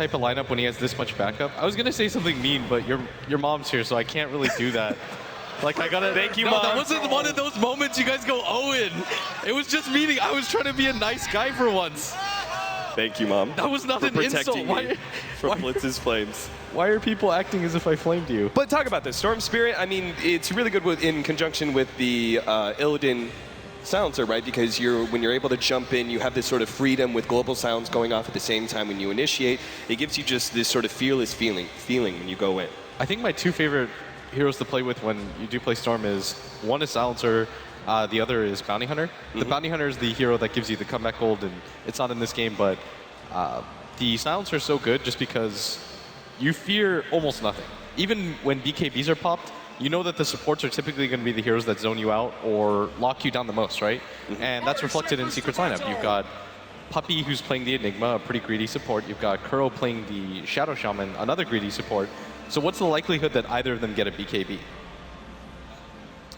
type of lineup when he has this much backup. I was gonna say something mean, but your mom's here, so I can't really do that. Like I gotta. Thank you, no, Mom. That wasn't one of those moments you guys go Owen. It was just meaning I was trying to be a nice guy for once. Thank you, Mom. That was not an insult. Why from Blitz's flames? Why are people acting as if I flamed you? But talk about this. Storm Spirit, I mean, it's really good in conjunction with the Illidan silencer, right? Because when you're able to jump in, you have this sort of freedom with global sounds going off at the same time when you initiate. It gives you just this sort of fearless feeling when you go in. I think my two favorite heroes to play with when you do play Storm is, one is Silencer, the other is Bounty Hunter. The Bounty Hunter is the hero that gives you the comeback gold, and it's not in this game, but the Silencer is so good just because you fear almost nothing. Even when BKBs are popped, you know that the supports are typically going to be the heroes that zone you out or lock you down the most, right? And that's reflected in Secret's lineup. You've got Puppey, who's playing the Enigma, a pretty greedy support. You've got Kuro playing the Shadow Shaman, another greedy support. So what's the likelihood that either of them get a BKB?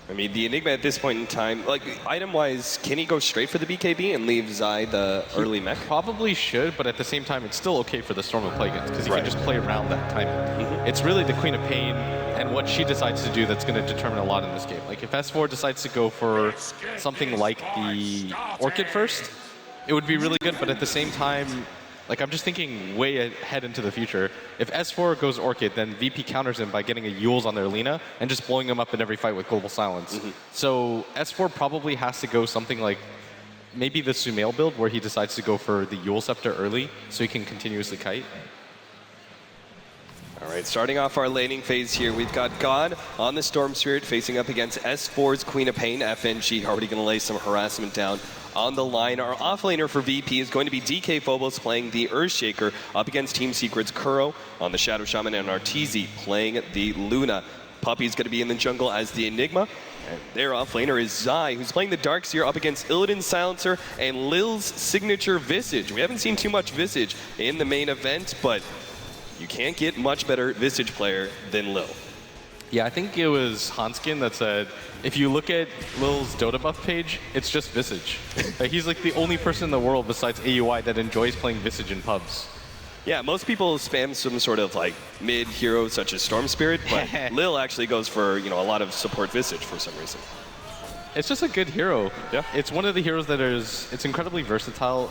I mean, the Enigma at this point in time, like, item-wise, can he go straight for the BKB and leave Zai the early mech? Probably should, but at the same time, it's still okay for the Storm to play against, because he can just play around that timing. It's really the Queen of Pain and what she decides to do that's going to determine a lot in this game. Like, if S4 decides to go for something like the Orchid first, it would be really good, but at the same time, like, I'm just thinking way ahead into the future. If S4 goes Orchid, then VP counters him by getting a Yules on their Lina and just blowing him up in every fight with Global Silence. So S4 probably has to go something like maybe the Sumail build, where he decides to go for the Yule Scepter early so he can continuously kite. All right, starting off our laning phase here, we've got God on the Storm Spirit facing up against S4's Queen of Pain. FNG already going to lay some harassment down on the line. Our offlaner for VP is going to be DK Phobos playing the Earthshaker up against Team Secret's Kuro on the Shadow Shaman, and Arteezy playing the Luna. Puppey's going to be in the jungle as the Enigma. And their offlaner is Zai, who's playing the Darkseer up against Illidan's Silencer and Lil's signature Visage. We haven't seen too much Visage in the main event, but you can't get much better Visage player than Lil. Yeah, I think it was Hanskin that said, if you look at Lil's Dota buff page, it's just Visage. Like, he's like the only person in the world besides AUI that enjoys playing Visage in pubs. Yeah, most people spam some sort of like mid hero such as Storm Spirit, but Lil actually goes for, you know, a lot of support Visage for some reason. It's just a good hero. Yeah. It's one of the heroes that it's incredibly versatile.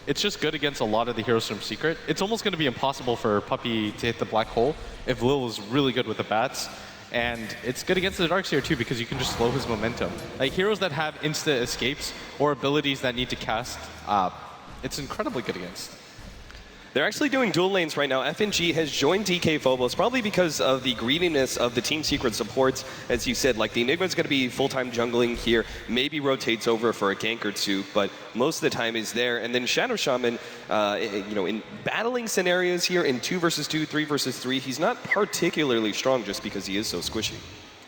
It's just good against a lot of the heroes from Secret. It's almost going to be impossible for Puppey to hit the black hole if Lil is really good with the bats. And it's good against the Darkseer too, because you can just slow his momentum. Like, heroes that have insta escapes or abilities that need to cast, it's incredibly good against. They're actually doing dual lanes right now. FNG has joined DK Phobos, probably because of the greediness of the Team Secret supports. As you said, like, the Enigma's going to be full-time jungling here, maybe rotates over for a gank or two, but most of the time is there. And then Shadow Shaman, you know, in battling scenarios here in 2 versus 2, 3 versus 3, he's not particularly strong just because he is so squishy.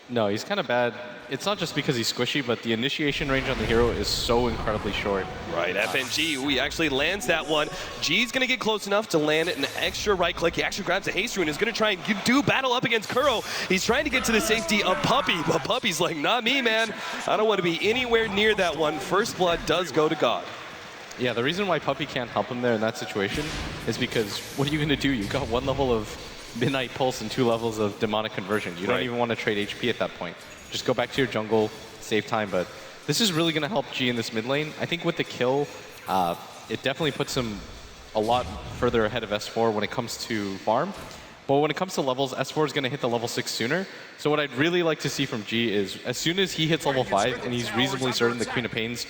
No, he's kind of bad. It's not just because he's squishy, but the initiation range on the hero is so incredibly short. Right, FNG, he actually lands that one. G's going to get close enough to land an extra right click. He actually grabs a haste rune and is going to try and do battle up against Kuro. He's trying to get to the safety of Puppey, but Puppey's like, not me, man. I don't want to be anywhere near that one. First blood does go to God. Yeah, the reason why Puppey can't help him there in that situation is because what are you going to do? You've got 1 level of Midnight Pulse and 2 levels of Demonic Conversion. You don't even want to trade HP at that point. Just go back to your jungle, save time, but this is really going to help G in this mid lane. I think with the kill, it definitely puts him a lot further ahead of S4 when it comes to farm. But when it comes to levels, S4 is going to hit the level 6 sooner. So what I'd really like to see from G is, as soon as he hits level 5 and he's reasonably certain the Queen of Pain's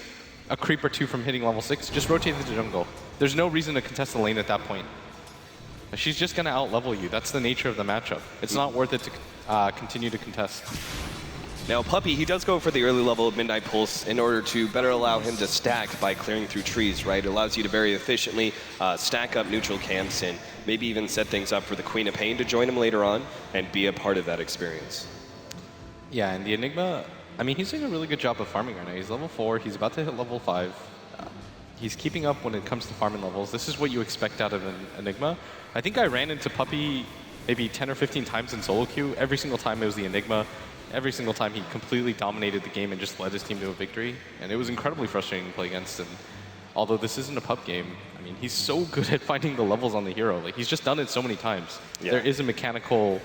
a creep or 2 from hitting level 6, just rotate into the jungle. There's no reason to contest the lane at that point. She's just going to out-level you. That's the nature of the matchup. It's not worth it to continue to contest. Now, Puppey, he does go for the early level of Midnight Pulse in order to better allow him to stack by clearing through trees, right? It allows you to very efficiently stack up neutral camps and maybe even set things up for the Queen of Pain to join him later on and be a part of that experience. Yeah, and the Enigma, I mean, he's doing a really good job of farming right now. He's level 4. He's about to hit level 5. He's keeping up when it comes to farming levels. This is what you expect out of an Enigma. I think I ran into Puppey maybe 10 or 15 times in solo queue. Every single time it was the Enigma. Every single time he completely dominated the game and just led his team to a victory. And it was incredibly frustrating to play against. And although this isn't a pub game, I mean, he's so good at finding the levels on the hero. Like, he's just done it so many times. Yeah. There is a mechanical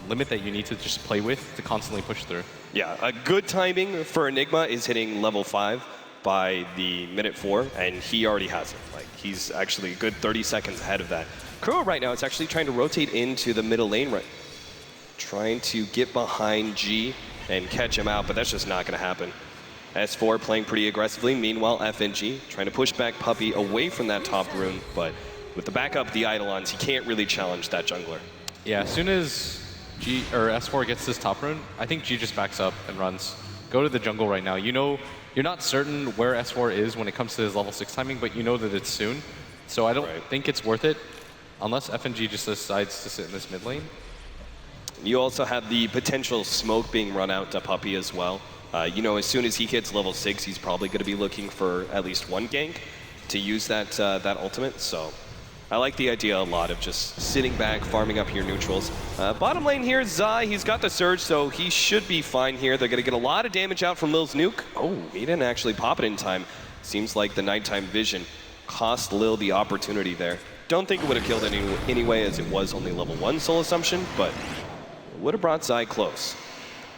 limit that you need to just play with to constantly push through. Yeah, a good timing for Enigma is hitting level 5 by the minute 4, and he already has it. Like, he's actually a good 30 seconds ahead of that. Kuro right now is actually trying to rotate into the middle lane, right? Trying to get behind G and catch him out, but that's just not going to happen. S4 playing pretty aggressively. Meanwhile, FNG trying to push back Puppey away from that top room, but with the backup, the Eidolons, he can't really challenge that jungler. Yeah, as soon as G or S4 gets this top rune, I think G just backs up and runs. Go to the jungle right now. You know, you're not certain where S4 is when it comes to his level 6 timing, but you know that it's soon. So I don't think it's worth it unless FNG just decides to sit in this mid lane. You also have the potential smoke being run out to Puppey as well. You know, as soon as he hits level 6, he's probably going to be looking for at least one gank to use that that ultimate. So I like the idea a lot of just sitting back, farming up your neutrals. Bottom lane here, Zai, he's got the surge, so he should be fine here. They're going to get a lot of damage out from Lil's nuke. Oh, he didn't actually pop it in time. Seems like the nighttime vision cost Lil the opportunity there. Don't think it would have killed anyway, as it was only level 1 soul assumption, but it would have brought Zai close.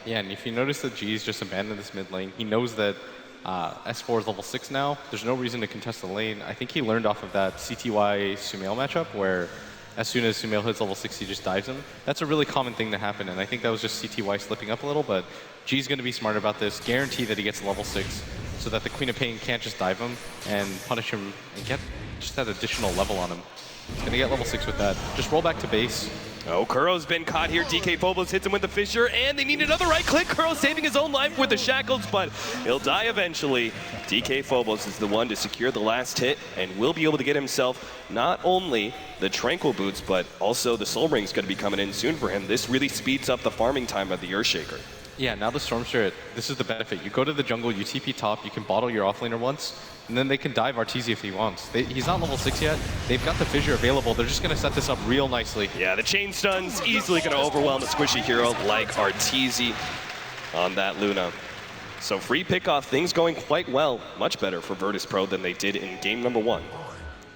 Yeah, and if you notice that G's just abandoned this mid lane, he knows that S4 is level 6 now. There's no reason to contest the lane. I think he learned off of that CTY Sumail matchup where as soon as Sumail hits level 6, he just dives him. That's a really common thing to happen, and I think that was just CTY slipping up a little, but G's going to be smart about this. Guarantee that he gets level 6 so that the Queen of Pain can't just dive him and punish him and get just that additional level on him. He's going to get level 6 with that. Just roll back to base. Oh, Kuro's been caught here. DK Phobos hits him with the fissure, and they need another right click. Kuro saving his own life with the shackles, but he'll die eventually. DK Phobos is the one to secure the last hit and will be able to get himself not only the Tranquil Boots, but also the Soul Ring's going to be coming in soon for him. This really speeds up the farming time of the Earthshaker. Yeah, now the Storm Spirit, this is the benefit. You go to the jungle, you TP top, you can bottle your offlaner once, and then they can dive Arteezy if he wants. He's not level 6 yet. They've got the fissure available. They're just going to set this up real nicely. Yeah, the chain stun's easily going to overwhelm a squishy hero like Arteezy on that Luna. So free pickoff, things going quite well. Much better for Virtus.pro than they did in game number 1.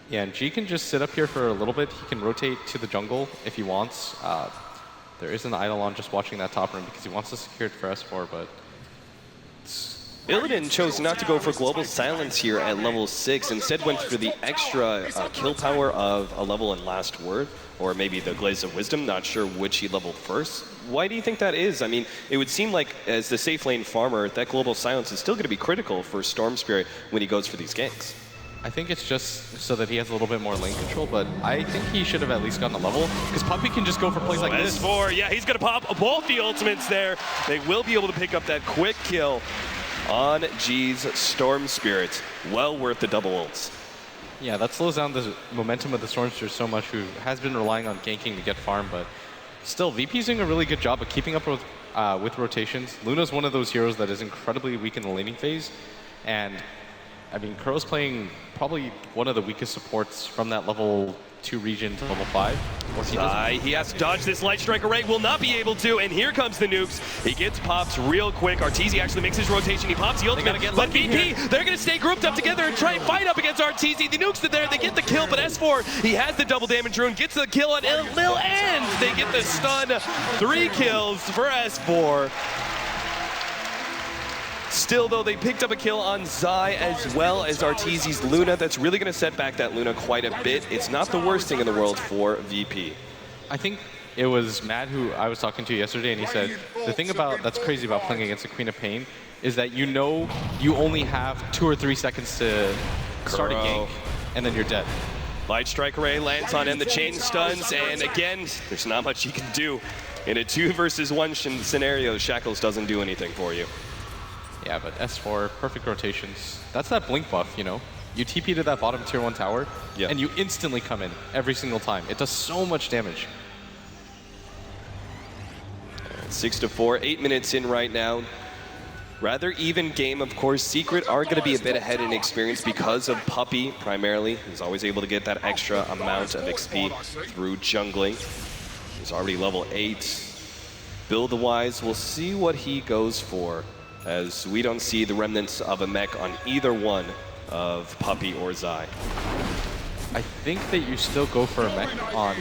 Yeah, and G can just sit up here for a little bit. He can rotate to the jungle if he wants. There is an Eidolon just watching that top room because he wants to secure it for S4, but... Illidan chose not to go for Global Silence here at level 6. Instead went for the extra kill power of a level in Last Word, or maybe the Glaze of Wisdom. Not sure which he leveled first. Why do you think that is? I mean, it would seem like as the safe lane farmer, that Global Silence is still going to be critical for Storm Spirit when he goes for these ganks. I think it's just so that he has a little bit more lane control, but I think he should have at least gotten a level, because Puppey can just go for plays like this. S4, yeah, he's going to pop both the ultimates there. They will be able to pick up that quick kill on G's Storm Spirit. Well worth the double ults. Yeah, that slows down the momentum of the Storm Spirit so much, who has been relying on ganking to get farm, but still, VP's doing a really good job of keeping up with rotations. Luna's one of those heroes that is incredibly weak in the laning phase, and I mean, Kuro's playing probably one of the weakest supports from that level 2 region to level 5. He has to dodge this Light Strike Array, will not be able to, and here comes the nukes. He gets popped real quick. Arteezy actually makes his rotation. He pops the ultimate, but VP, they're going to stay grouped up together and try and fight up against Arteezy. The nukes are there, they get the kill, but S4, he has the double damage rune, gets the kill on Lil End. They get the stun. 3 kills for S4. Still, though, they picked up a kill on Zai as well as Arteezy's Luna. That's really going to set back that Luna quite a bit. It's not the worst thing in the world for VP. I think it was Matt who I was talking to yesterday, and he said, the thing that's crazy about playing against the Queen of Pain is that you know you only have 2 or 3 seconds to start a gank, and then you're dead. Light Strike Array lands on him, the chain stuns, and again, there's not much he can do. In a 2 versus 1 scenario, Shackles doesn't do anything for you. Yeah, but S4, perfect rotations. That's that blink buff, you know? You TP to that bottom tier 1 tower, and you instantly come in every single time. It does so much damage. 6-4, 8 minutes in right now. Rather even game, of course. Secret are going to be a bit ahead in experience because of Puppey, primarily. He's always able to get that extra amount of XP through jungling. He's already level 8. Build-wise, we'll see what he goes for, as we don't see the remnants of a mech on either one of Puppey or Zai. I think that you still go for a mech on...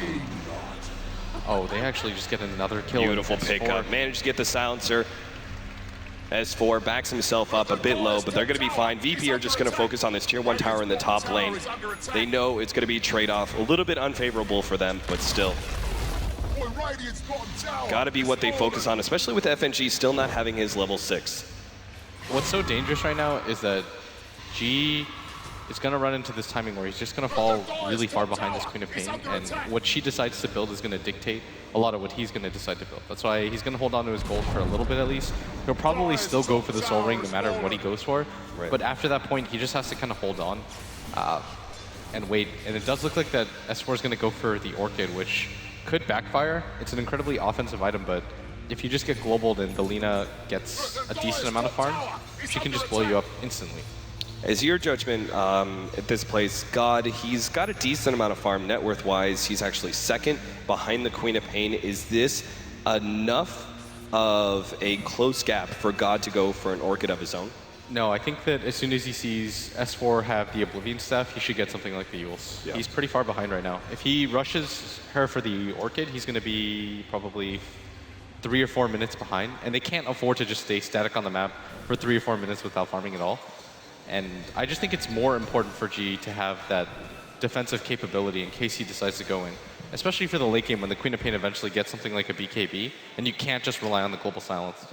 Oh, they actually just get another kill. Beautiful pickup. Managed to get the silencer. S4 backs himself up a bit low, but they're going to be fine. VP are just going to focus on this tier 1 tower in the top lane. They know it's going to be a trade-off. A little bit unfavorable for them, but still. Got to be what they focus on, especially with FNG still not having his level 6. What's so dangerous right now is that G is going to run into this timing where he's just going to fall really far behind this Queen of Pain, and what she decides to build is going to dictate a lot of what he's going to decide to build. That's why he's going to hold on to his gold for a little bit at least. He'll probably still go for the Soul Ring no matter what he goes for, but after that point, he just has to kind of hold on and wait. And it does look like that S4 is going to go for the Orchid, which could backfire. It's an incredibly offensive item, but if you just get globaled and Belina gets a decent amount of farm, she can just blow you up instantly. As your judgment at this place, God, he's got a decent amount of farm net worth-wise. He's actually second behind the Queen of Pain. Is this enough of a close gap for God to go for an Orchid of his own? No, I think that as soon as he sees S4 have the Oblivion Staff, he should get something like the Yules. Yeah. He's pretty far behind right now. If he rushes her for the Orchid, he's going to be probably 3 or 4 minutes behind, and they can't afford to just stay static on the map for 3 or 4 minutes without farming at all. And I just think it's more important for G to have that defensive capability in case he decides to go in, especially for the late game when the Queen of Pain eventually gets something like a BKB, and you can't just rely on the global silence.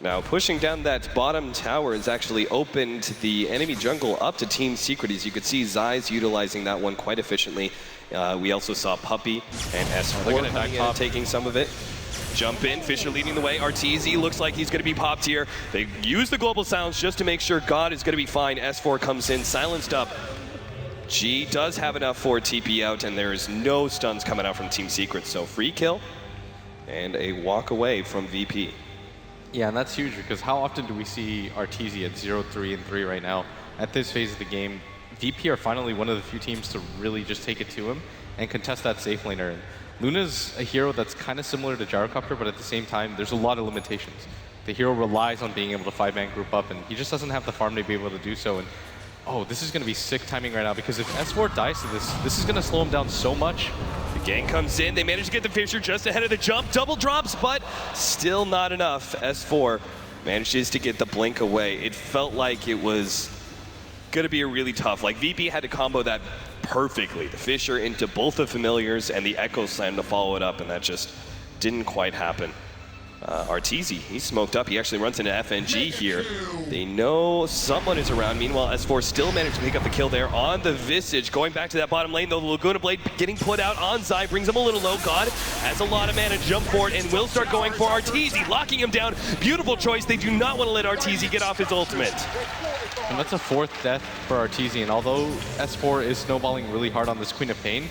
Now, pushing down that bottom tower has actually opened the enemy jungle up to Team Secret. As you could see, Zai's utilizing that one quite efficiently. We also saw Puppey and S4 coming in and taking some of it. Jump in, Fisher leading the way. Arteezy looks like he's going to be popped here. They use the global silence just to make sure God is going to be fine. S4 comes in, silenced up. G does have enough for TP out, and there is no stuns coming out from Team Secret. So free kill and a walk away from VP. Yeah, and that's huge because how often do we see Arteezy at 0-3 and 3 right now? At this phase of the game, VP are finally one of the few teams to really just take it to him and contest that safe laner. And Luna's a hero that's kind of similar to Gyrocopter, but at the same time, there's a lot of limitations. The hero relies on being able to 5-man group up, and he just doesn't have the farm to be able to do so. And oh, this is going to be sick timing right now, because if S4 dies to this is going to slow him down so much. The gang comes in, they manage to get the Fisher just ahead of the jump, double drops, but still not enough. S4 manages to get the blink away. It felt like it was going to be a really tough, like VP had to combo that perfectly. The Fisher into both the familiars and the Echo Slam to follow it up, and that just didn't quite happen. Arteezy, he's smoked up. He actually runs into FNG here. They know someone is around. Meanwhile, S4 still managed to pick up the kill there on the Visage. Going back to that bottom lane, though, the Laguna Blade getting put out on Zai, brings him a little low. God has a lot of mana, jump for it, and will start going for Arteezy, locking him down. Beautiful choice. They do not want to let Arteezy get off his ultimate. And that's a 4th death for Arteezy, and although S4 is snowballing really hard on this Queen of Pain,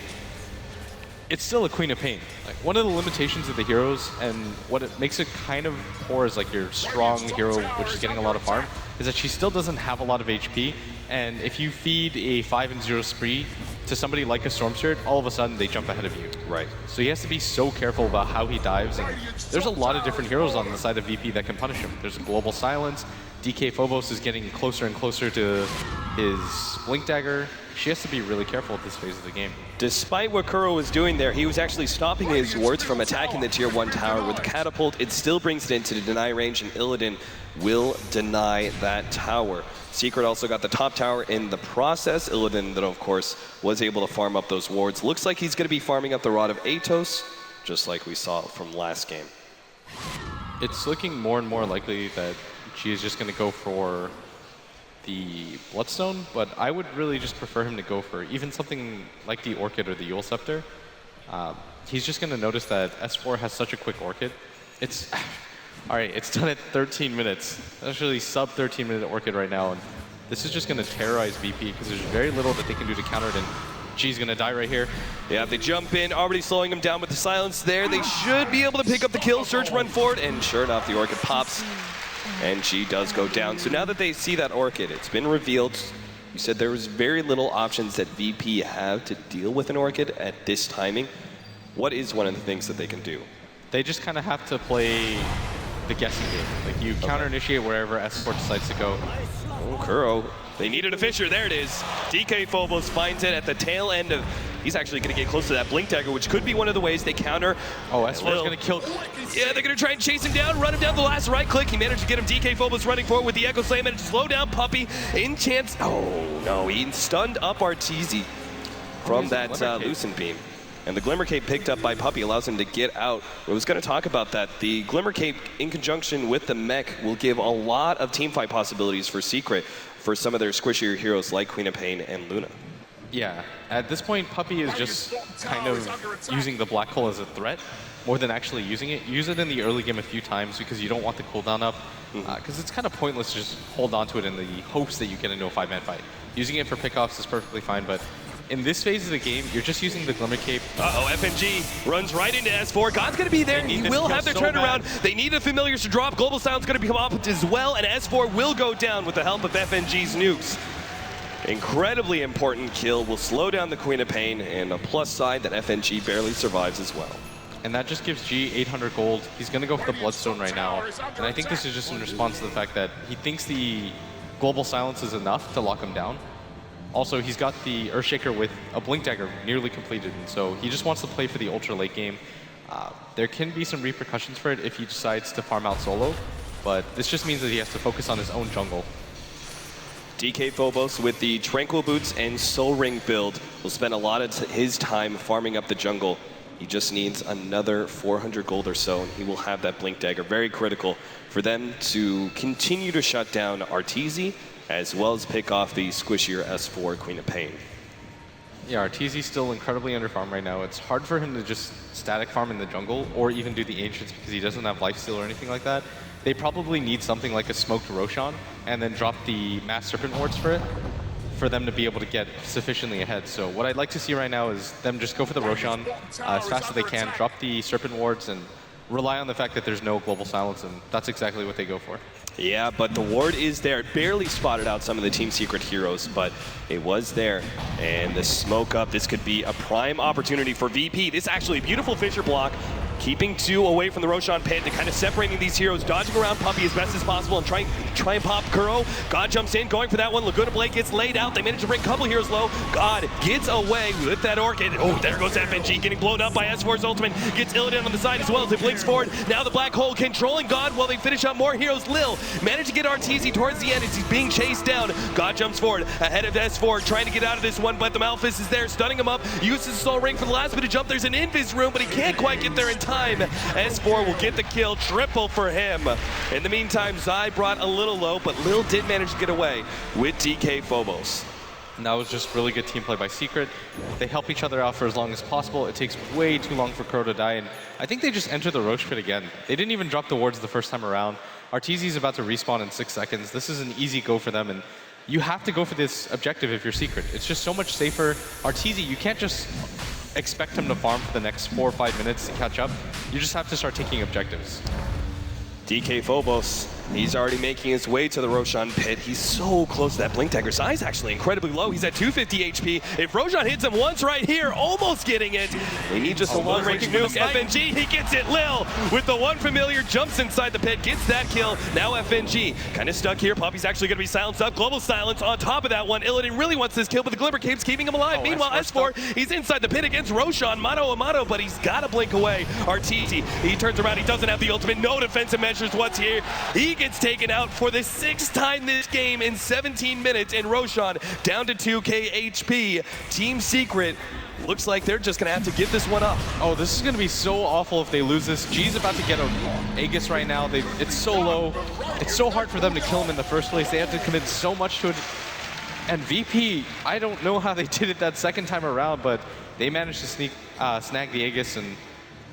it's still a Queen of Pain. Like, one of the limitations of the heroes, and what it makes it kind of poor as like your strong hero, which is getting a lot of farm, is that she still doesn't have a lot of HP. And if you feed a 5-0 spree to somebody like a Storm Spirit, all of a sudden they jump ahead of you. Right. So he has to be so careful about how he dives. And there's a lot of different heroes on the side of VP that can punish him. There's a global silence. DK Phobos is getting closer and closer to his Blink Dagger. She has to be really careful at this phase of the game. Despite what Kuro was doing there, he was actually stopping his wards from attacking the tier 1 tower with Catapult. It still brings it into the deny range, and Illidan will deny that tower. Secret also got the top tower in the process. Illidan, though, of course, was able to farm up those wards. Looks like he's going to be farming up the Rod of Atos, just like we saw from last game. It's looking more and more likely that she is just going to go for the Bloodstone, but I would really just prefer him to go for even something like the Orchid or the Yule Scepter. He's just going to notice that S4 has such a quick Orchid. It's all right, it's done at 13 minutes. Actually sub 13-minute Orchid right now, and this is just going to terrorize VP because there's very little that they can do to counter it, and G's going to die right here. Yeah, they jump in, already slowing him down with the silence there. They should be able to pick up the kill, Surge run forward, and sure enough, the Orchid pops. And G does go down. So now that they see that Orchid, it's been revealed. You said there was very little options that VP have to deal with an Orchid at this timing. What is one of the things that they can do? They just kind of have to play the guessing game. Like you counter initiate wherever S4 decides to go. Oh, Kuro. They needed a Fisher. There it is. DK Phobos finds it at the tail end of... He's actually going to get close to that Blink Dagger, which could be one of the ways they counter. Oh, S4 is going to kill... Yeah, they're going to try and chase him down, run him down the last right click. He managed to get him. DK Phobos running forward with the Echo Slam, managed to slow down Puppey. In chance... Oh, no. He stunned up Arteezy from that Lucent Beam. And the Glimmer Cape picked up by Puppey allows him to get out. I was going to talk about that. The Glimmer Cape, in conjunction with the mech, will give a lot of teamfight possibilities for Secret for some of their squishier heroes like Queen of Pain and Luna. Yeah, at this point, Puppey is just kind of using the black hole as a threat more than actually using it. Use it in the early game a few times because you don't want the cooldown up, because it's kind of pointless to just hold on to it in the hopes that you get into a 5-man fight. Using it for pickoffs is perfectly fine, but in this phase of the game, you're just using the Glimmer Cape. Uh-oh, FNG runs right into S4. God's going to be there. He will have their turnaround. They need the familiars to drop. Global Sound's going to become up as well, and S4 will go down with the help of FNG's nukes. Incredibly important kill. Will slow down the Queen of Pain, and a plus side that FNG barely survives as well. And that just gives G 800 gold. He's going to go for the Bloodstone right now. And I think this is just in response to the fact that he thinks the Global Silence is enough to lock him down. Also, he's got the Earthshaker with a Blink Dagger nearly completed, and so he just wants to play for the ultra late game. There can be some repercussions for it if he decides to farm out solo, but this just means that he has to focus on his own jungle. DK Phobos with the Tranquil Boots and Soul Ring build will spend a lot of his time farming up the jungle. He just needs another 400 gold or so, and he will have that Blink Dagger. Very critical for them to continue to shut down Arteezy, as well as pick off the squishier S4 Queen of Pain. Yeah, Arteezy's still incredibly underfarmed right now. It's hard for him to just static farm in the jungle or even do the Ancients because he doesn't have lifesteal or anything like that. They probably need something like a smoked Roshan and then drop the Mass Serpent Wards for it for them to be able to get sufficiently ahead. So what I'd like to see right now is them just go for the Roshan as fast as they can, drop the Serpent Wards, and rely on the fact that there's no Global Silence, and that's exactly what they go for. Yeah, but the ward is there. It barely spotted out some of the Team Secret heroes, but it was there. And the smoke up, this could be a prime opportunity for VP. This actually beautiful Fisher block, keeping two away from the Roshan pit and kind of separating these heroes, dodging around Puppey as best as possible and try and pop Kuro. God jumps in, going for that one. Laguna Blade gets laid out. They manage to bring a couple heroes low. God gets away with that Orchid. Oh, there goes FNG getting blown up by S4's ultimate. Gets Illidan on the side as well as it blinks forward. Now the black hole controlling God while they finish up more heroes. Lil managed to get Arteezy towards the end as he's being chased down. God jumps forward ahead of S4, trying to get out of this one, but the Malphus is there, stunning him up. Uses the Soul Ring for the last bit of jump. There's an Invis room, but he can't quite get there in time. S4 will get the kill, triple for him. In the meantime, Zai brought a little low, but Lil did manage to get away with DK Phobos. And that was just really good team play by Secret. They help each other out for as long as possible. It takes way too long for Kuro to die, and I think they just enter the Roche pit again. They didn't even drop the wards the first time around. Arteezy's about to respawn in 6 seconds. This is an easy go for them, and you have to go for this objective if you're Secret. It's just so much safer. Arteezy, you can't just expect him to farm for the next 4 or 5 minutes to catch up. You just have to start taking objectives. DK Phobos, he's already making his way to the Roshan pit. He's so close to that Blink Dagger. Zai's actually incredibly low. He's at 250 HP. If Roshan hits him once right here, almost getting it. They need just a long-range nuke. FNG, he gets it. Lil, with the one familiar, jumps inside the pit, gets that kill. Now FNG, kind of stuck here. Puppey's actually going to be silenced up. Global Silence on top of that one. Illidan really wants this kill, but the Glimmer Cape's keeping him alive. Meanwhile, S4, he's inside the pit against Roshan. Mano a mano, but he's got to blink away. Arteezy, he turns around. He doesn't have the ultimate. No defensive measures what's here. He gets taken out for the 6th time this game in 17 minutes, and Roshan down to 2k HP. Team Secret looks like they're just going to have to give this one up. Oh, this is going to be so awful if they lose this. G's about to get an Aegis right now. It's so low. It's so hard for them to kill him in the first place. They have to commit so much to it. And VP, I don't know how they did it that second time around, but they managed to snag the Aegis, and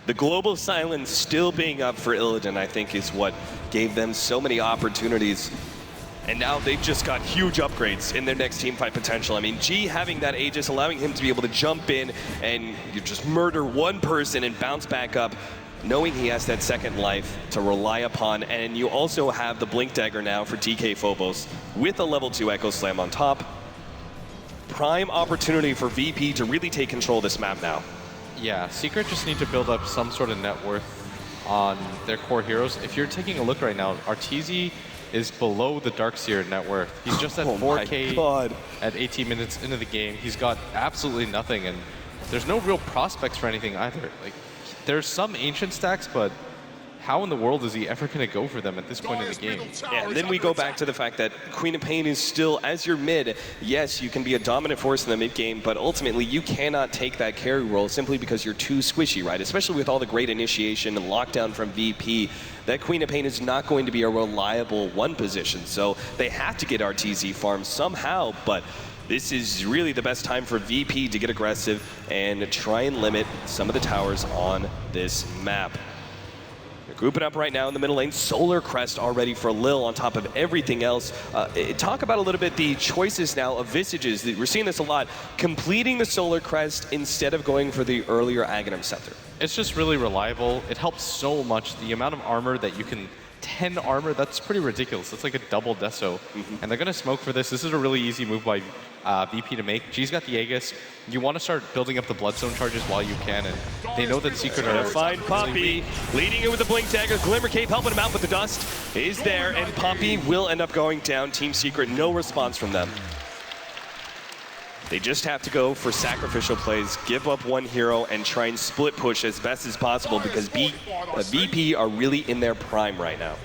the Global Silence still being up for Illidan, I think, is what gave them so many opportunities. And now they've just got huge upgrades in their next teamfight potential. I mean, G having that Aegis, allowing him to be able to jump in and you just murder one person and bounce back up, knowing he has that second life to rely upon. And you also have the Blink Dagger now for DK Phobos with a level 2 Echo Slam on top. Prime opportunity for VP to really take control of this map now. yeah, Secret just need to build up some sort of net worth on their core heroes. If you're taking a look right now, Arteezy is below the Darkseer net worth. He's just at 4K at 18 minutes into the game. He's got absolutely nothing, and there's no real prospects for anything either. Like, there's some ancient stacks, but how in the world is he ever going to go for them at this point in the game? Yeah, and then we go back to the fact that Queen of Pain is still, as your mid, yes, you can be a dominant force in the mid game, but ultimately you cannot take that carry role simply because you're too squishy, right? Especially with all the great initiation and lockdown from VP, that Queen of Pain is not going to be a reliable one position. So they have to get Arteezy farmed somehow, but this is really the best time for VP to get aggressive and try and limit some of the towers on this map. They're grouping up right now in the middle lane. Solar Crest already for Lil on top of everything else. Talk about a little bit the choices now of Visages. We're seeing this a lot. Completing the Solar Crest instead of going for the earlier Aghanim Scepter. It's just really reliable. It helps so much. The amount of armor that you can 10 armor, that's pretty ridiculous. It's like a double deso. And they're going to smoke for this. This is a really easy move by VP to make. G's got the Aegis. You want to start building up the Bloodstone charges while you can, and they know that Secret are... Find Poppy, leading it with the Blink Dagger. Glimmer Cape helping him out, but the dust is there, and Poppy will end up going down. Team Secret, no response from them. They just have to go for sacrificial plays, give up one hero, and try and split push as best as possible because VP are really in their prime right now.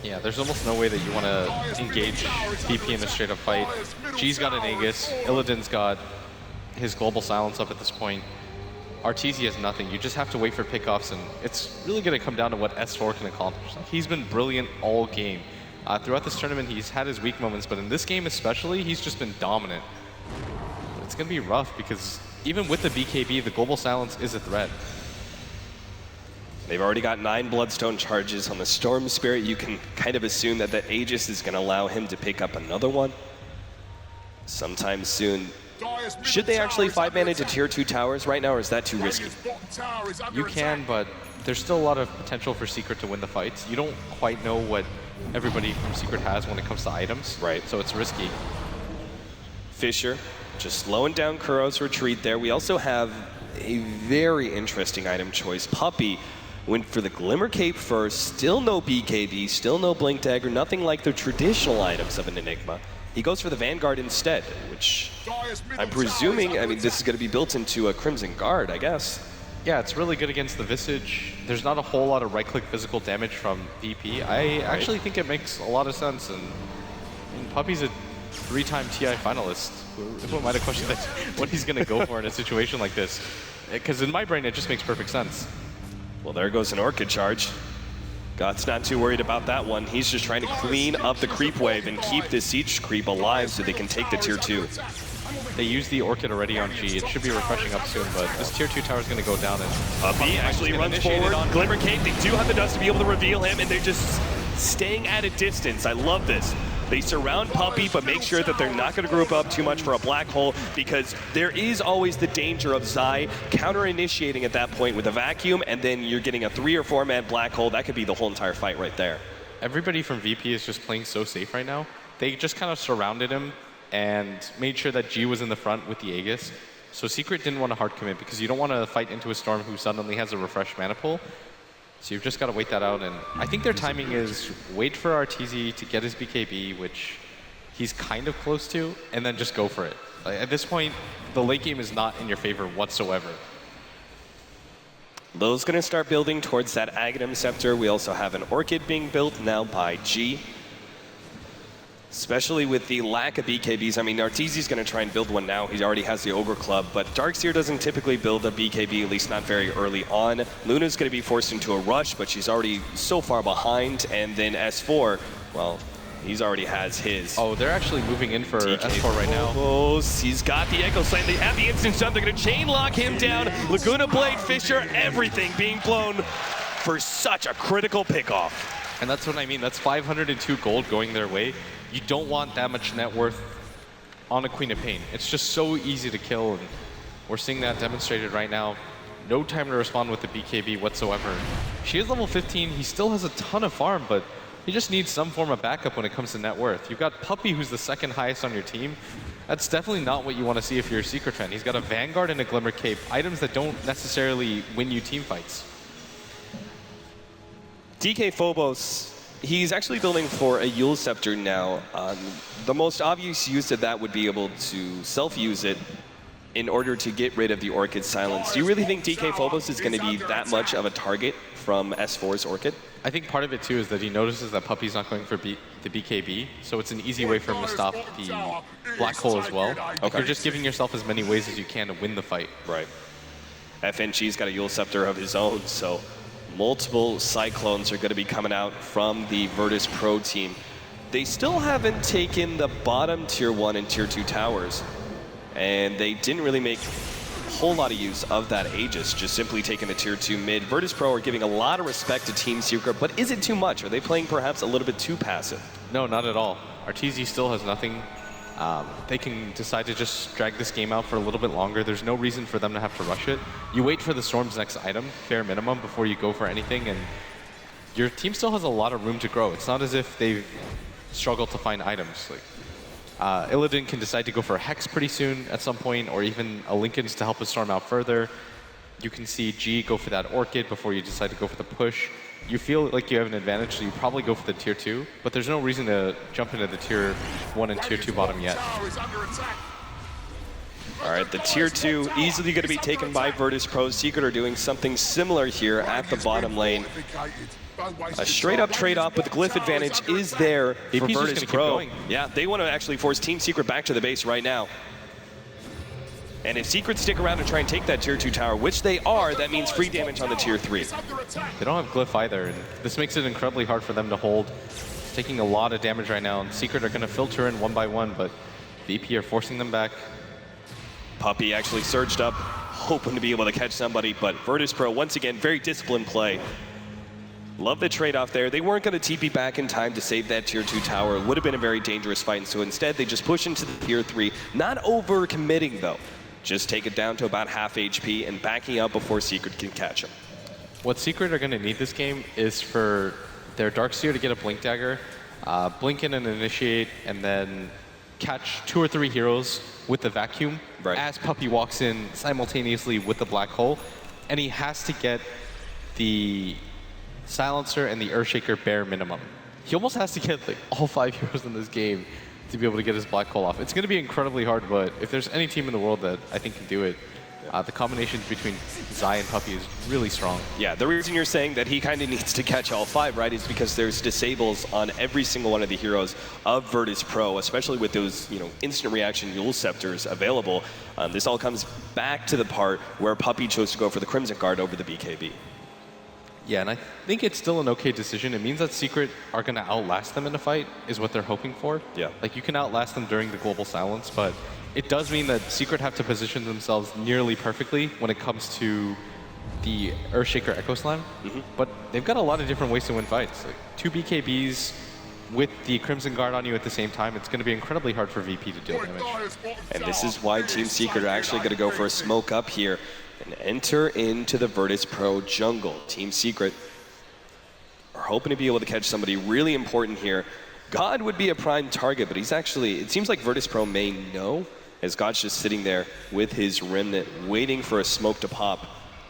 Yeah, there's almost no way that you want to engage VP in a straight-up fight. G's got an Aegis, Illidan's got his Global Silence up at this point. Arteezy has nothing. You just have to wait for pickoffs, and it's really going to come down to what S4 can accomplish. He's been brilliant all game. Throughout this tournament, he's had his weak moments, but in this game especially, he's just been dominant. It's going to be rough because even with the BKB, the Global Silence is a threat. They've already got 9 Bloodstone charges on the Storm Spirit. You can kind of assume that the Aegis is going to allow him to pick up another one sometime soon. Should they actually 5-man into tier 2 towers right now, or is that too risky? You can, but there's still a lot of potential for Secret to win the fights. You don't quite know what everybody from Secret has when it comes to items, right? So it's risky. Fisher just slowing down Kuro's retreat there. We also have a very interesting item choice. Puppy went for the Glimmer Cape first, still no BKB, still no Blink Dagger, nothing like the traditional items of an Enigma. He goes for the Vanguard instead, which I'm presuming, I mean, this is going to be built into a Crimson Guard, I guess. Yeah, it's really good against the Visage. There's not a whole lot of right-click physical damage from VP. I actually think it makes a lot of sense, and Puppy's a 3-time TI finalist. Who might have questioned that, what he's going to go for in a situation like this? Because in my brain, it just makes perfect sense. Well, there goes an Orchid charge. God's not too worried about that one. He's just trying to clean up the creep wave and keep the siege creep alive so they can take the tier 2. They used the Orchid already on G. It should be refreshing up soon, but this tier 2 tower is going to go down. And Puppy actually runs forward. Glimmer Cape, they do have the dust to be able to reveal him, and they're just staying at a distance. I love this. They surround Puppy, but make sure that they're not going to group up too much for a black hole, because there is always the danger of Zai counter-initiating at that point with a vacuum, and then you're getting a 3 or 4-man black hole. That could be the whole entire fight right there. Everybody from VP is just playing so safe right now. They just kind of surrounded him and made sure that G was in the front with the Aegis. So Secret didn't want to hard commit because you don't want to fight into a Storm who suddenly has a refreshed mana pool. So you've just got to wait that out, and I think their timing is wait for Arteezy to get his BKB, which he's kind of close to, and then just go for it. Like, at this point, the late game is not in your favor whatsoever. Lil's going to start building towards that Aghanim Scepter. We also have an Orchid being built now by G. Especially with the lack of BKBs. I mean, Arteezy's going to try and build one now. He already has the Ogre Club, but Darkseer doesn't typically build a BKB, at least not very early on. Luna's going to be forced into a rush, but she's already so far behind. And then S4, well, he's already has his. Oh, they're actually moving in for S4 right now. He's got the Echo Slam. They have the instant stun. They're going to chain lock him down. Laguna Blade, Fisher, everything being blown for such a critical pickoff. And that's what I mean. That's 502 gold going their way. You don't want that much net worth on a Queen of Pain. It's just so easy to kill, and we're seeing that demonstrated right now. No time to respond with the BKB whatsoever. She is level 15. He still has a ton of farm, but he just needs some form of backup when it comes to net worth. You've got Puppy, who's the second highest on your team. That's definitely not what you want to see if you're a Secret fan. He's got a Vanguard and a Glimmer Cape, items that don't necessarily win you team fights. DK Phobos, he's actually building for a Yule Scepter now. The most obvious use of that would be able to self-use it in order to get rid of the Orchid Silence. Do you really think DK Phobos is going to be that much of a target from S4's Orchid? I think part of it too is that he notices that Puppy's not going for the BKB, so it's an easy way for him to stop the black hole as well. Okay. You're just giving yourself as many ways as you can to win the fight. Right. FNG's got a Yule Scepter of his own, so multiple Cyclones are going to be coming out from the Virtus Pro team. They still haven't taken the bottom tier 1 and tier 2 towers, and they didn't really make a whole lot of use of that Aegis, just simply taking the tier 2 mid. Virtus Pro are giving a lot of respect to Team Secret, but is it too much? Are they playing perhaps a little bit too passive? No, not at all. Arteezy still has nothing. They can decide to just drag this game out for a little bit longer. There's no reason for them to have to rush it. You wait for the Storm's next item, bare minimum, before you go for anything, and your team still has a lot of room to grow. It's not as if they've struggled to find items. Like, Illidan can decide to go for a Hex pretty soon at some point, or even a Linken's to help his Storm out further. You can see G go for that Orchid before you decide to go for the push. You feel like you have an advantage, so you probably go for the tier 2, but there's no reason to jump into the tier 1 and tier 2 bottom yet. All right, the tier 2 easily going to be taken by Virtus Pro. Secret are doing something similar here at the bottom lane. A straight up trade-off, but the glyph advantage is there for Virtus Pro. Yeah, they want to actually force Team Secret back to the base right now. And if Secret stick around and try and take that tier 2 tower, which they are, that means free damage on the tier 3. They don't have glyph either, and this makes it incredibly hard for them to hold. Taking a lot of damage right now, and Secret are going to filter in one by one, but VP are forcing them back. Puppy actually surged up, hoping to be able to catch somebody, but Virtus Pro, once again, very disciplined play. Love the trade-off there. They weren't going to TP back in time to save that tier 2 tower. It would have been a very dangerous fight, and so instead they just push into the tier 3. Not over-committing, though. Just take it down to about half HP and backing up before Secret can catch him. What Secret are going to need this game is for their Darkseer to get a Blink Dagger, blink in and initiate, and then catch 2 or 3 heroes with the vacuum as Puppy walks in simultaneously with the black hole. And he has to get the Silencer and the Earthshaker bare minimum. He almost has to get like all 5 heroes in this game to be able to get his black hole off. It's going to be incredibly hard, but if there's any team in the world that I think can do it, the combination between Zai and Puppy is really strong. Yeah, the reason you're saying that he kind of needs to catch all 5, right, is because there's disables on every single one of the heroes of Virtus Pro, especially with those, instant reaction Yule Scepters available. This all comes back to the part where Puppy chose to go for the Crimson Guard over the BKB. Yeah, and I think it's still an okay decision. It means that Secret are going to outlast them in a fight, is what they're hoping for. Yeah. Like, you can outlast them during the global silence, but it does mean that Secret have to position themselves nearly perfectly when it comes to the Earthshaker Echo Slam. But they've got a lot of different ways to win fights. Like 2 BKBs with the Crimson Guard on you at the same time, it's going to be incredibly hard for VP to deal damage. And this is why Team Secret are actually going to go for a smoke up here and enter into the Virtus Pro jungle. Team Secret are hoping to be able to catch somebody really important here. God would be a prime target, but he's actually, it seems like Virtus Pro may know, as God's just sitting there with his Remnant, waiting for a smoke to pop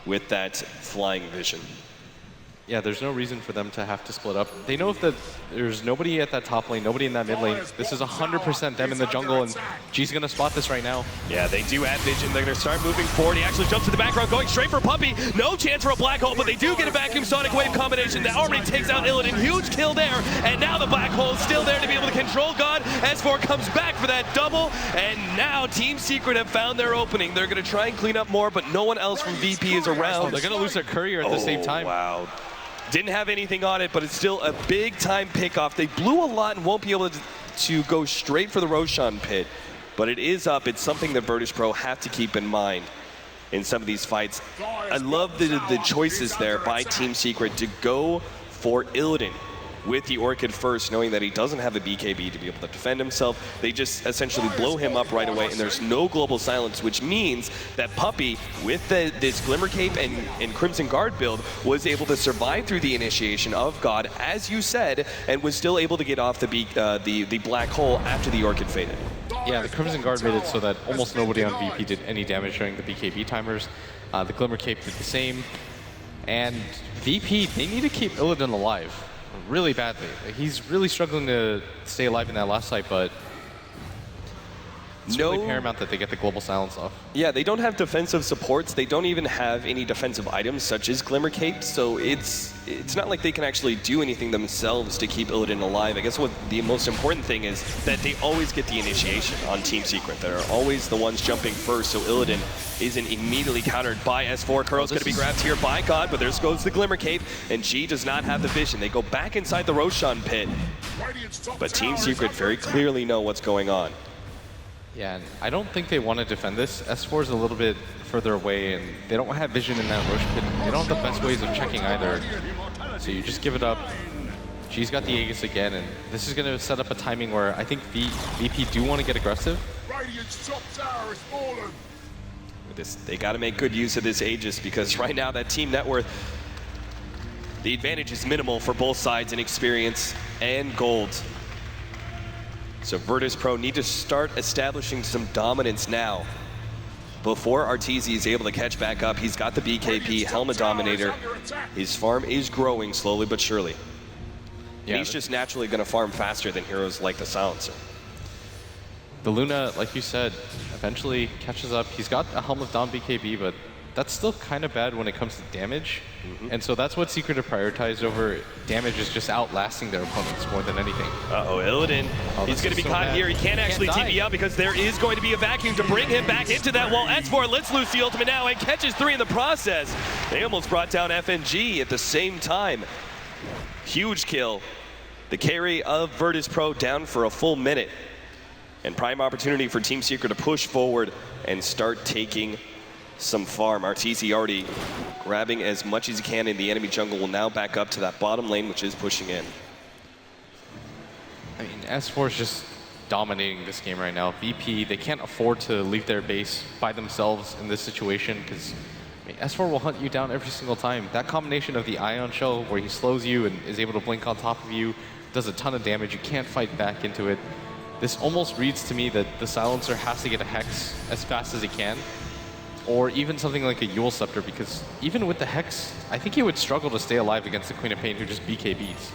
with that flying vision. Yeah, there's no reason for them to have to split up. They know that there's nobody at that top lane, nobody in that mid lane. This is 100% them in the jungle, and G's going to spot this right now. Yeah, they do add vision. They're going to start moving forward. He actually jumps to the background, going straight for Puppy. No chance for a black hole, but they do get a vacuum Sonic Wave combination that already takes out Illidan. Huge kill there, and now the black hole is still there to be able to control God. S4 comes back for that double, and now Team Secret have found their opening. They're going to try and clean up more, but no one else from VP is around. Oh, they're going to lose their courier at the same time. Wow. Didn't have anything on it, but it's still a big-time pick-off. They blew a lot and won't be able to go straight for the Roshan pit, but it is up. It's something that Virtus Pro have to keep in mind in some of these fights. I love the choices there by Team Secret to go for Illidan with the Orchid first, knowing that he doesn't have a BKB to be able to defend himself. They just essentially blow him up right away, and there's no global silence, which means that Puppy, with this Glimmer Cape and Crimson Guard build, was able to survive through the initiation of God, as you said, and was still able to get off the black hole after the Orchid faded. Yeah, the Crimson Guard made it so that almost nobody on VP did any damage during the BKB timers. The Glimmer Cape did the same. And VP, they need to keep Illidan alive really badly. He's really struggling to stay alive in that last fight, but it's really paramount that they get the global silence off. Yeah, they don't have defensive supports. They don't even have any defensive items such as Glimmer Cape, so it's not like they can actually do anything themselves to keep Illidan alive. I guess what the most important thing is that they always get the initiation on Team Secret. They're always the ones jumping first, so Illidan isn't immediately countered by S4. Curl's going to be grabbed here by God, but there goes the Glimmer Cape, and G does not have the vision. They go back inside the Roshan pit, but Team Secret very clearly know what's going on. Yeah, and I don't think they want to defend this. S4 is a little bit further away, and they don't have vision in that Rosh pit. They don't have the best ways of checking either. So you just give it up. G's got the Aegis again, and this is going to set up a timing where I think VP do want to get aggressive. They got to make good use of this Aegis, because right now that team net worth, the advantage is minimal for both sides in experience and gold. So Virtus Pro need to start establishing some dominance now before Arteezy is able to catch back up. He's got the BKB, Helmet Dominator. His farm is growing slowly but surely. Yeah, he's just naturally going to farm faster than heroes like the Silencer. The Luna, like you said, eventually catches up. He's got a Helmet Dom BKB, but that's still kind of bad when it comes to damage. And so that's what Secret have prioritized over. Damage is just outlasting their opponents more than anything. Uh-oh, Illidan. He's going to be caught here. He can't actually TP out because there is going to be a vacuum to bring him back into that wall. S4 lets loose the ultimate now and catches 3 in the process. They almost brought down FNG at the same time. Huge kill. The carry of Virtus Pro down for a full minute. And prime opportunity for Team Secret to push forward and start taking some farm. Arteezy already grabbing as much as he can in the enemy jungle, will now back up to that bottom lane, which is pushing in. I mean, S4 is just dominating this game right now. VP, they can't afford to leave their base by themselves in this situation, because I mean, S4 will hunt you down every single time. That combination of the Ion Shell, where he slows you and is able to blink on top of you, does a ton of damage. You can't fight back into it. This almost reads to me that the Silencer has to get a Hex as fast as he can, or even something like a Yule Scepter, because even with the Hex, I think he would struggle to stay alive against the Queen of Pain, who just BKBs.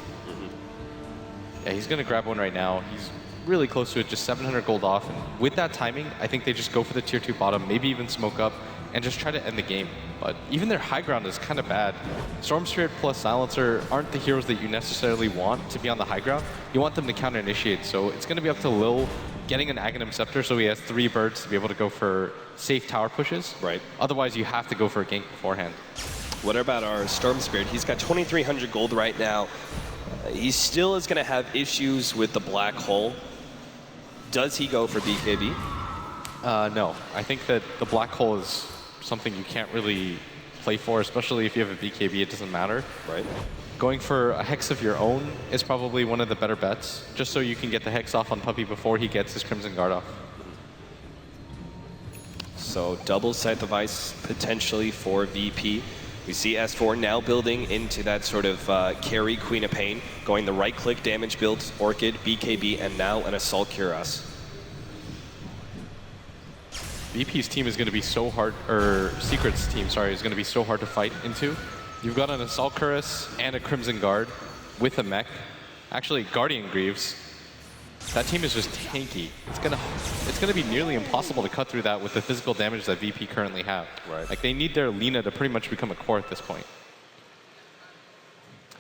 Yeah, he's going to grab one right now. He's really close to it, just 700 gold off. And with that timing, I think they just go for the tier 2 bottom, maybe even smoke up, and just try to end the game. But even their high ground is kind of bad. Storm Spirit plus Silencer aren't the heroes that you necessarily want to be on the high ground. You want them to counter-initiate, so it's going to be up to Lil getting an Aghanim Scepter, so he has 3 birds to be able to go for safe tower pushes. Right. Otherwise, you have to go for a gank beforehand. What about our Storm Spirit? He's got 2,300 gold right now. He still is going to have issues with the Black Hole. Does he go for BKB? No. I think that the Black Hole is something you can't really play for, especially if you have a BKB, it doesn't matter. Right. Going for a Hex of your own is probably one of the better bets, just so you can get the Hex off on Puppey before he gets his Crimson Guard off. So double Scythe of Ice potentially for VP. We see S4 now building into that sort of carry Queen of Pain, going the right-click damage builds, Orchid, BKB, and now an Assault Cuirass. VP's team is going to be so hard, or Secret's team, sorry, is going to be so hard to fight into. You've got an Assault Cuirass and a Crimson Guard with a mech. Actually, Guardian Greaves. That team is just tanky. It's gonna be nearly impossible to cut through that with the physical damage that VP currently have. Right. Like, they need their Lina to pretty much become a core at this point.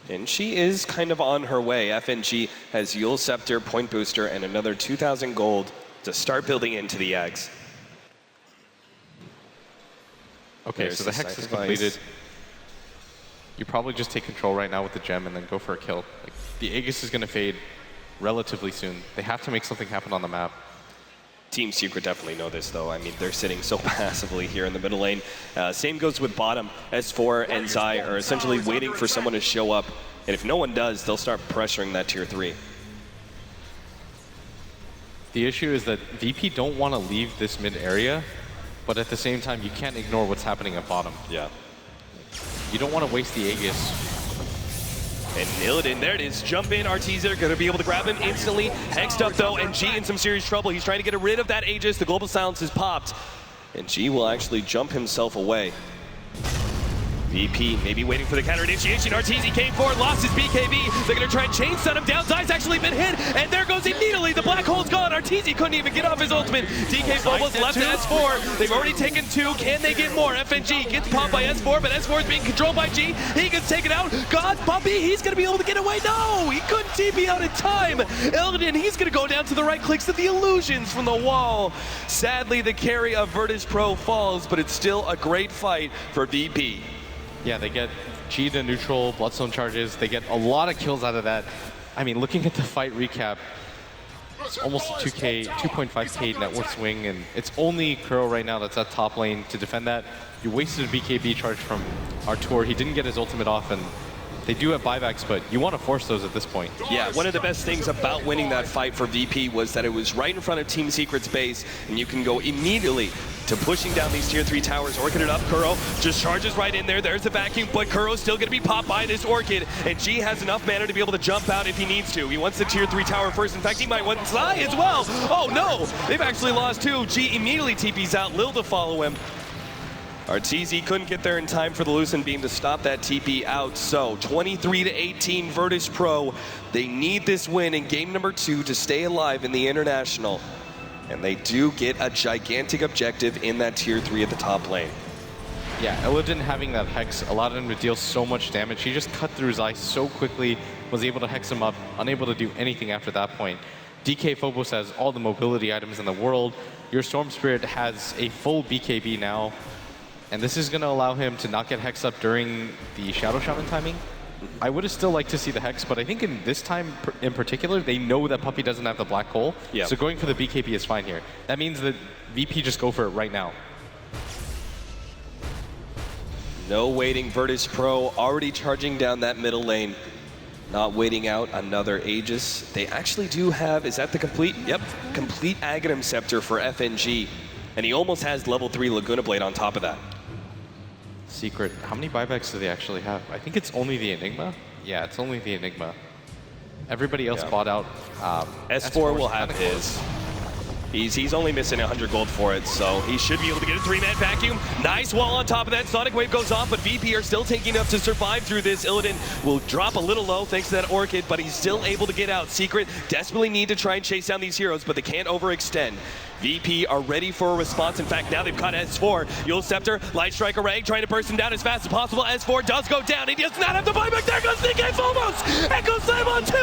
And she is kind of on her way. FNG has Yule Scepter, Point Booster, and another 2,000 gold to start building into the Ags. Okay, There's so the Hex is completed. You probably just take control right now with the gem and then go for a kill. Like, the Aegis is going to fade relatively soon. They have to make something happen on the map. Team Secret definitely know this, though. I mean, they're sitting so passively here in the middle lane. Same goes with bottom. S4 and Zai are essentially waiting for someone to show up. And if no one does, they'll start pressuring that tier 3. The issue is that VP don't want to leave this mid area, but at the same time, you can't ignore what's happening at bottom. Yeah. You don't want to waste the Aegis. And Illidan, there it is. Jump in, Arteezy are going to be able to grab him instantly. Hexed up, though, and G in some serious trouble. He's trying to get rid of that Aegis. The global silence is popped. And G will actually jump himself away. VP maybe waiting for the counter initiation. Arteezy came forward, lost his BKB. They're going to try and chain stun him down. Zai's actually been hit, and there goes immediately. The black hole's gone. Arteezy couldn't even get off his ultimate. DK Phobos left to S4. They've already taken 2. Can they get more? FNG gets popped by S4, but S4 is being controlled by G. He gets taken out. God, Puppy, he's going to be able to get away. No, he couldn't TP out in time. Illidan, he's going to go down to the right, clicks to the illusions from the wall. Sadly, the carry of Virtus Pro falls, but it's still a great fight for VP. Yeah, they get G to neutral, Bloodstone charges. They get a lot of kills out of that. I mean, looking at the fight recap, it's almost a 2.5k net worth swing, and it's only Kuro right now that's at top lane to defend that. You wasted a BKB charge from Artur. He didn't get his ultimate off, and they do have buybacks, but you want to force those at this point. Yeah, one of the best things about winning that fight for VP was that it was right in front of Team Secret's base, and you can go immediately to pushing down these tier 3 towers. Orchid it up, Kuro just charges right in there. There's the vacuum, but Kuro's still going to be popped by this Orchid, and G has enough mana to be able to jump out if he needs to. He wants the tier 3 tower first. In fact, he might want Zai as well. Oh no, they've actually lost 2. G immediately TP's out, Lil to follow him. Arteezy couldn't get there in time for the Lucent Beam to stop that TP out. So 23-18 Virtus Pro. They need this win in game number 2 to stay alive in the International. And they do get a gigantic objective in that tier 3 at the top lane. Yeah, Illidan having that Hex allowed him to deal so much damage. He just cut through Zai so quickly, was able to Hex him up, unable to do anything after that point. DK Phobos has all the mobility items in the world. Your Storm Spirit has a full BKB now. And this is going to allow him to not get Hex up during the Shadow Shaman timing. I would have still liked to see the Hex, but I think in this time in particular, they know that Puppy doesn't have the Black Hole. Yep. So going for the BKB is fine here. That means that VP just go for it right now. No waiting, Virtus Pro already charging down that middle lane. Not waiting out another Aegis. They actually do have, is that the complete? Yep, complete Aghanim Scepter for FNG. And he almost has level 3 Laguna Blade on top of that. Secret, how many buybacks do they actually have? I think it's only the Enigma. Yeah, it's only the Enigma. Everybody else bought out. S4 will have his. He's only missing 100 gold for it, so he should be able to get a 3-man vacuum. Nice wall on top of that. Sonic Wave goes off, but VP are still taking enough to survive through this. Illidan will drop a little low thanks to that Orchid, but he's still able to get out. Secret desperately need to try and chase down these heroes, but they can't overextend. VP are ready for a response. In fact, now they've caught S4. Yule Scepter, Light Strike Array, trying to burst him down as fast as possible. S4 does go down. He does not have the buyback. There goes DK Phobos. Echo Slam on 2.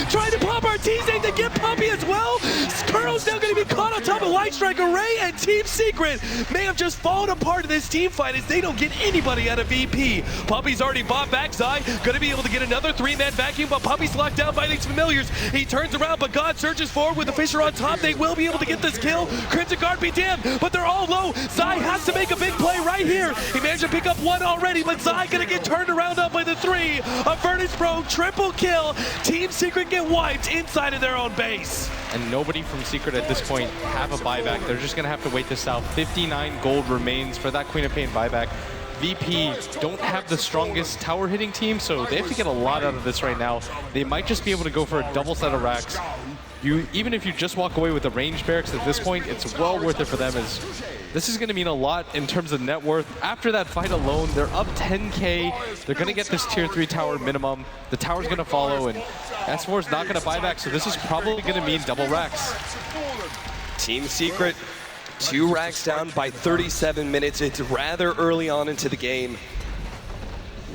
Trying to pop Arteezy to get Puppy as well. Kuro's now going to be caught on top of Light Strike Array, and Team Secret may have just fallen apart in this team fight as they don't get anybody out of VP. Puppy's already bought back. Zai going to be able to get another 3-man vacuum, but Puppy's locked down by these familiars. He turns around, but God surges forward with the Fisher on top. They will be able to get this kill. Crimson Guard be damned, but they're all low. Zai has to make a big play right here. He managed to pick up 1 already, but Zai gonna get turned around up by the 3. A Virtus Pro triple kill. Team Secret get wiped inside of their own base. And nobody from Secret at this point have a buyback. They're just gonna have to wait this out. 59 gold remains for that Queen of Pain buyback. VP don't have the strongest tower hitting team, so they have to get a lot out of this right now. They might just be able to go for a double set of racks. Even if you just walk away with the range barracks at this point, it's well worth it for them, as this is going to mean a lot in terms of net worth. After that fight alone, they're up 10k. They're going to get this tier 3 tower minimum. The tower's going to follow, and S4 is not going to buy back, so this is probably going to mean double racks. Team Secret, 2 racks down by 37 minutes. It's rather early on into the game.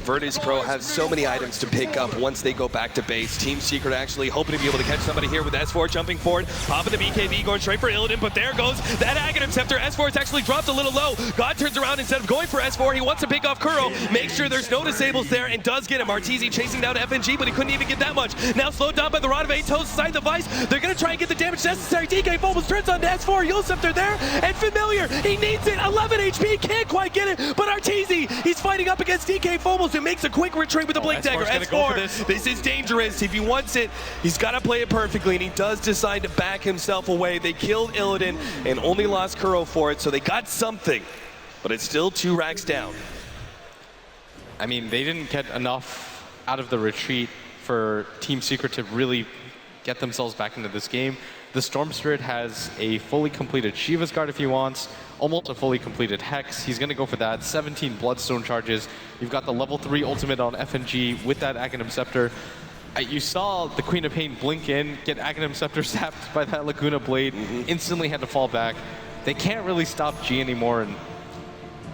Virtus Pro has so many items to pick up once they go back to base. Team Secret actually hoping to be able to catch somebody here with S4 jumping forward, popping the BKB, going straight for Illidan, but there goes that Aghanim Scepter. S4 has actually dropped a little low. God turns around instead of going for S4. He wants to pick off Kuro, make sure there's no disables there, and does get him. Arteezy chasing down FNG, but he couldn't even get that much. Now slowed down by the Rod of 8 Toes inside the Vice. They're going to try and get the damage necessary. DK Phobos turns on to S4. Yule Scepter there, and Familiar. He needs it. 11 HP, can't quite get it, but Arteezy, he's fighting up against DK Phobos, who makes a quick retreat with the Blink Dagger. S4, this is dangerous. If he wants it, he's got to play it perfectly, and he does decide to back himself away. They killed Illidan and only lost Kuro for it, so they got something, but it's still 2 racks down. I mean, they didn't get enough out of the retreat for Team Secret to really get themselves back into this game. The Storm Spirit has a fully completed Shiva's Guard if he wants, almost a fully completed Hex. He's going to go for that. 17 Bloodstone charges. You've got the level 3 ultimate on FNG with that Aghanim Scepter. You saw the Queen of Pain blink in, get Aghanim Scepter zapped by that Laguna Blade, instantly had to fall back. They can't really stop G anymore, and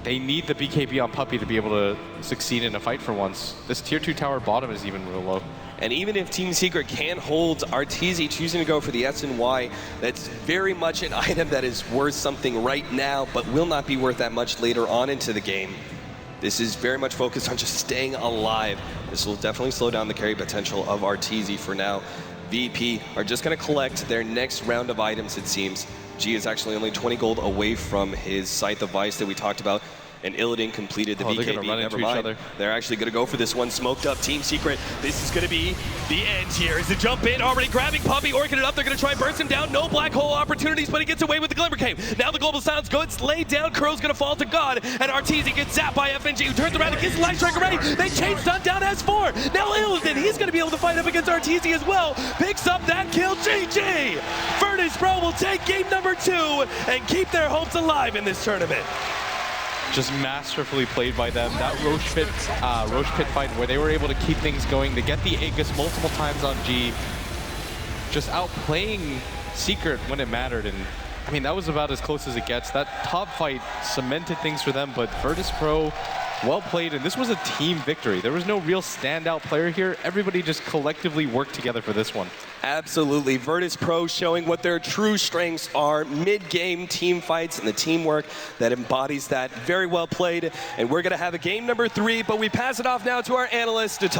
they need the BKB on Puppey to be able to succeed in a fight for once. This tier 2 tower bottom is even real low. And even if Team Secret can hold Arteezy choosing to go for the SNY, that's very much an item that is worth something right now, but will not be worth that much later on into the game. This is very much focused on just staying alive. This will definitely slow down the carry potential of Arteezy for now. VP are just going to collect their next round of items, it seems. G is actually only 20 gold away from his Scythe of Vice that we talked about. And Illidan completed the BKB, never mind. They're actually going to go for this one. Smoked up Team Secret. This is going to be the end here. Is the jump in already grabbing Puppey, orking it up. They're going to try and burst him down. No black hole opportunities, but he gets away with the Glimmer Cave. Now the global sounds good. It's laid down. Curl's going to fall to God. And Arteezy gets zapped by FNG, who turns around and gets the Light Strike ready. They chain stun down S4. Now Illidan, he's going to be able to fight up against Arteezy as well. Picks up that kill. GG! Virtus Pro will take game number 2 and keep their hopes alive in this tournament. Just masterfully played by them. That Roche Pit fight where they were able to keep things going, to get the Aegis multiple times on G, just outplaying Secret when it mattered. And I mean, that was about as close as it gets. That top fight cemented things for them, but Virtus Pro, well played, and this was a team victory. There was no real standout player here. Everybody just collectively worked together for this one. Absolutely. Virtus Pro showing what their true strengths are. Mid-game team fights and the teamwork that embodies that. Very well played. And we're going to have a game number 3, but we pass it off now to our analyst to talk.